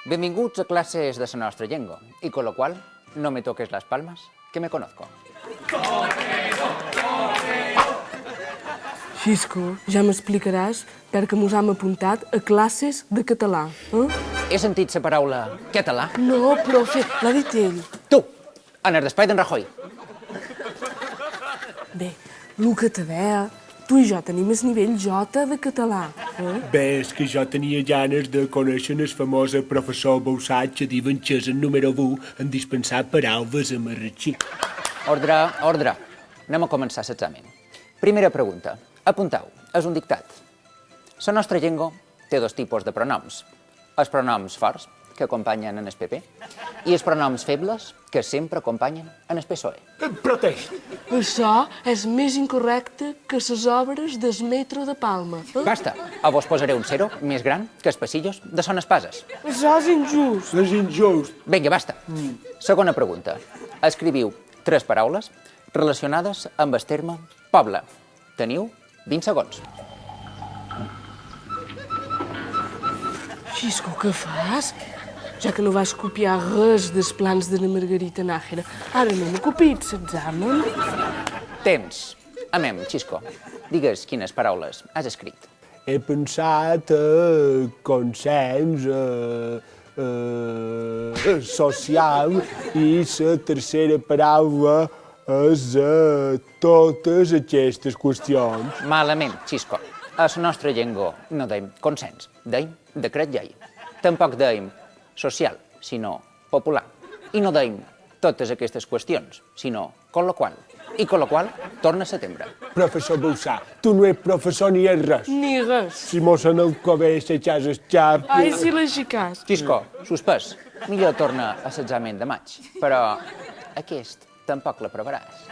Benvinguts a classes de la nostra llengua, y con lo cual no me toques las palmas, que me conozco. Xisco, ja m'explicaràs perquè mos hem apuntat a classes de català. He sentit la paraula català. No, profe, l'ha dit ell. Tu, en el espai d'en Rajoy. Bé, el que te veia, tu i jo tenim el nivell J de català. Bé, és que jo tenia ganes de conèixer el famós professor Bausat que diuen que és el número 1 en dispensar paraules a marratxí. Ordre, ordre. Anem a començar l'examen. Primera pregunta. Apuntau, és un dictat. La nostra llengua té dos tipus de pronoms. Els pronoms forts, que acompanyen en el PP, i els pronoms febles, que sempre acompanyen en el PSOE. Protest! Això és més incorrecte que les obres del metro de Palma. Basta, a vos posaré un zero més gran que els passillos de Son Espases. Això és injust. És injust. Vinga, basta. Segona pregunta. Escriviu 3 paraules relacionades amb el terme poble. Teniu 20 segons. Xisco, què fas? Ja que no vas copiar res dels plans de la Margarita Nájera, ara no m'ho copiïs l'examen. Temps. Amem, Xisco. Digues quines paraules has escrit. He pensat consens social i la tercera paraula és totes aquestes qüestions. Malament, Xisco. A la nostra llengua no deim consens, deim decret llei. Tampoc deim social, sinó popular. I no deim totes aquestes qüestions, sinó con lo qual. I con lo qual torna a setembre. Professor Bausat, tu no ets professor ni ets res. Ni res. Si mos en el cove s'aixàs el xap... Ai, si l'aixecàs. Xisco, suspès. Millor torna a l'examen de maig, però aquest tampoc l'aprovaràs.